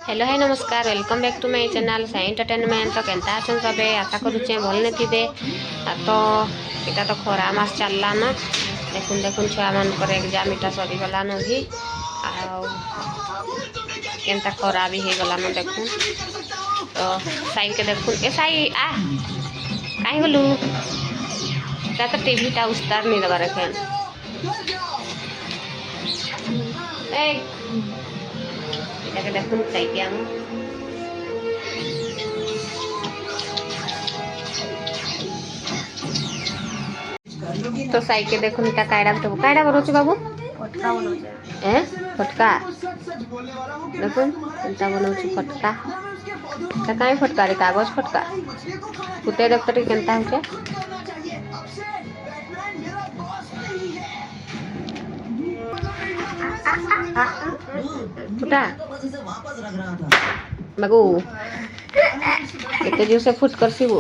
Hello hi नमस्कार welcome back to my channel Sai entertainment. तो केनता अछन सबे आशा करुचे भल थे। तो इटा तो खरा मास चलला न देखुन देखुन छुआ मानकर एग्जाम इटा सरीगलान भी केनता खरा भी हो गलान देखुन। तो साई के देखुन ए साई आ कहीं गलु तो टीवीटा उस्तार नहीं दबार फेन देखुन साई के आम तो साई के देखुन इटा कायडा बरोच बाबू फटका बनाउछे ए फटका देखुन इटा बनाउछ फटका तो कहीं फटका रे कागज फटका फुटे देख तो केनता होचे फुटा बाबू एते जो से फुट कर सीबो।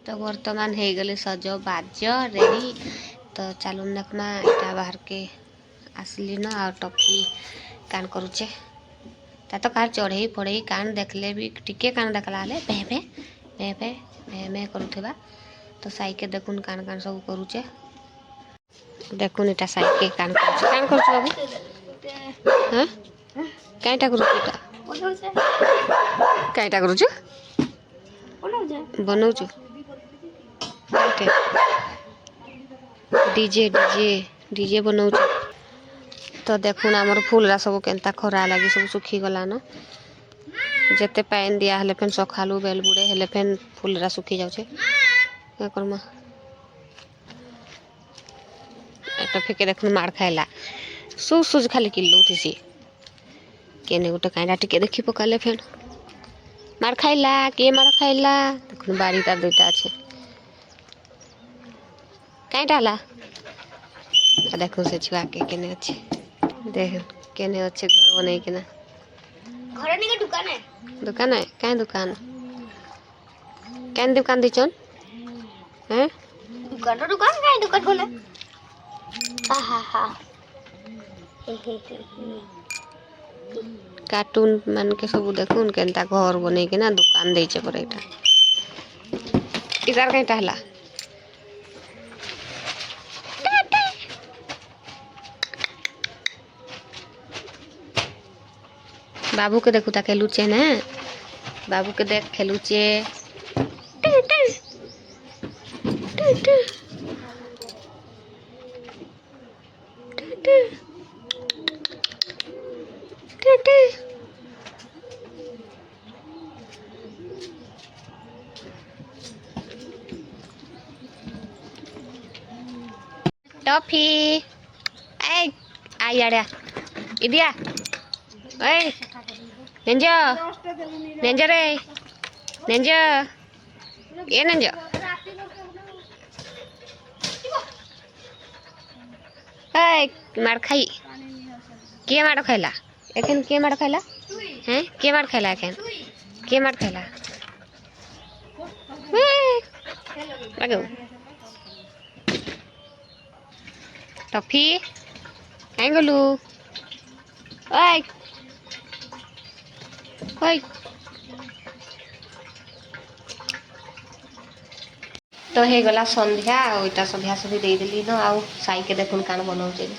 तो वर्तमान हो गले सज बाज रेडी। तो चलो देखना इटा बाहर के आसली न आ टॉफी कान करुचे तो कार चढ़ई फड़ई कान देखले भी टिके कान देखला भे भे भे भे भे भे करुवा। तो साई के देखुन कान कान सब करुचे देखुन इटा साई के कान करुचे बाबू हाँ कईटा करुचे कईटा करुचे बनाऊछु डीजे डीजे डीजे बनाऊछु। तो देखुन आमर फूलरा सब केनता खरा लगी सब सुखी गलान जेते पानी दिया हेले फेन सखालु बेल बुड़े हेले फेन फूलरा सुखी जाउछे क्या करमा एटा फेके देखुन मार खाइला सु सुज खाली किल्लो उठिसी केने गोटे काइडा टिके देखि पकाले फेन मार खाइला के मार खाइला देखुन बाड़ी तार दुईटा अच्छे कहीं डाला देखो से छुआ के केने अच्छे देख केने अच्छे घर बने के ना घर नहीं दुकान है कहीं दुकान दुकान दी चन हैं दुकान कहीं दुकान खोले हा हा कार्टून मान के सब देखुन केनता घर बने के ना दुकान दे छे पर एटा इधर कहीं टहला बाबू के देखू ता खेलुचे ना बाबू के देख खेलुचे टॉफी ए आई आड़िया इदिया ओए नेंजो नेंजो रे नेंजो ये नेंजो ए मार खाई के मार खाइला एखन के मार खाइला हैं के मार खाइला एखन के मार खाइला लगो टॉफी कहीं गलु ओए ओए तो हे गला संध्या ओइटा संध्या सभी दे देली न आउ साई के देखुन कान बनाउचे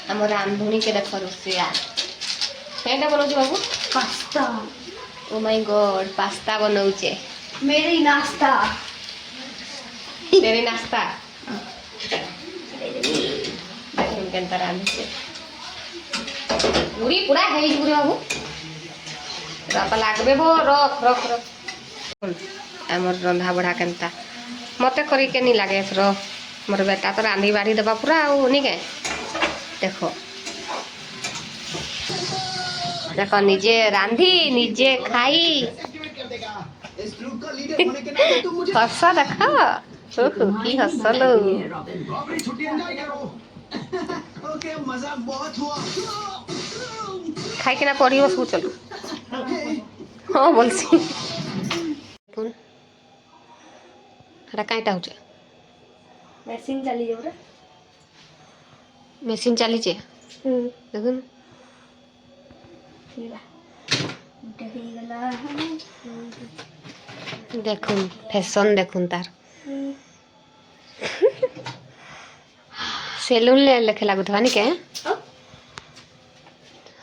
हमर रांधुनी के देख रोसिया केटा बनाउचे बाबू pasta oh my God pasta बनाउचे मेरी नाश्ता तेरी नाश्ता देखुन केनता रांधुचे पूरी पूरा है पूरी बाबू रप लागबे भो रख रख रख आमर रंधा बढ़ा केनता मते करी के नहीं लागे एथरो मोर बेटा तो रांधी बाढ़ी देबा पूरा आ नहीं के देखो देखो निजे रांधी निजे खाई हस देखो की हसलो खाई के ना पड़ी बस चलो हाँ बोलसी हटा कईटा होचे मेसिन चली जाऊ रे मेसिन चलीचे देखुन देखुन फैशन देखुन तार सेलून ले लेखे लागुत हनी के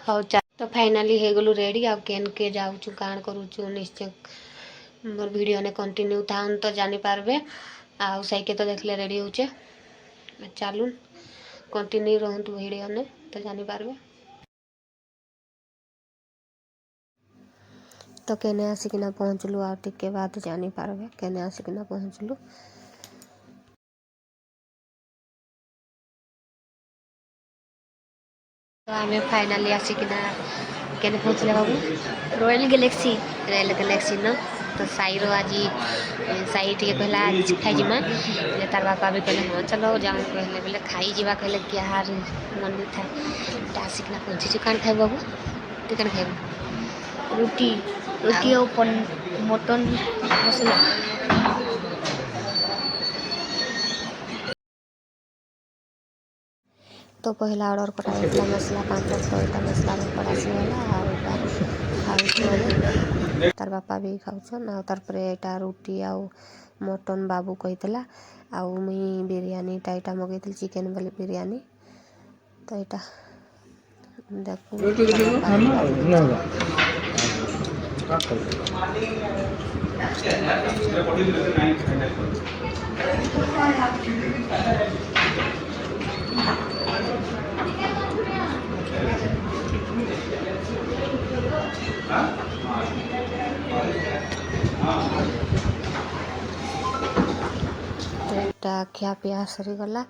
हौ चा तो फाइनली हे गलु रेडी आ केन के जाउछु काण करूछु निश्चय मोर वीडियो ने कंटिन्यू थाउन तो जानी पारबे आ साइके तो देखले रेडी होचे चालून कंटिन्यू रहंतु वीडियो ने तो जानी पारबे तो केने आसिकिना पहुँचलु आ टिके बाद जानी पारबे केने आसिकिना पहुँचलु तो आमे फाइनली आसिकिना केने पहुँचले बाबू रॉयल गैलेक्सी न तो साईर आज साई टे कहला आज खाई जिमा तार बापा भी कहले हाँ चलो जाऊँ कहले बोले खाई जीवा कहले कि यार मन नहीं था आसिकिना पहुँची कान खाई बाबू तू कान खाइबू रोटी रोटी और मटन मसला तो पहला ऑर्डर करा मसला 5 तो मसला में पड़ासी वाला तार बापा भी खाऊन आ तार रोटी आउ मटन बाबू कहीला आउ मुई बिरयानी टाइटा मगैली चिकेन वाली बिरयानी तो यहाँ खिया पिया सरीगला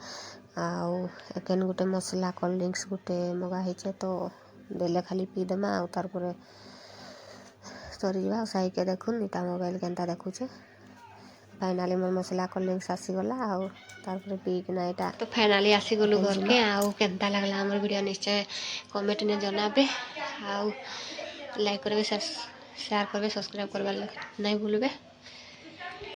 आकेन गोटे मसला कोल्ड ड्रिंक्स गोटे मगाही तो देले खाली पीदेमा आ तार सरीजा साई के देखुन इटा मोबाइल केनता देखुचे फाइनाली मोर मसला कोल्ड ड्रिंक्स आसीगला आर पीकिना यहाँ तो फाइनाली आसीगलु घर के आउ केनता लगला हमर वीडियो निश्चय कमेंट ने जनाबे आउ लाइक करबे शेयर करबे सब्सक्राइब करबे नहीं भूलबे।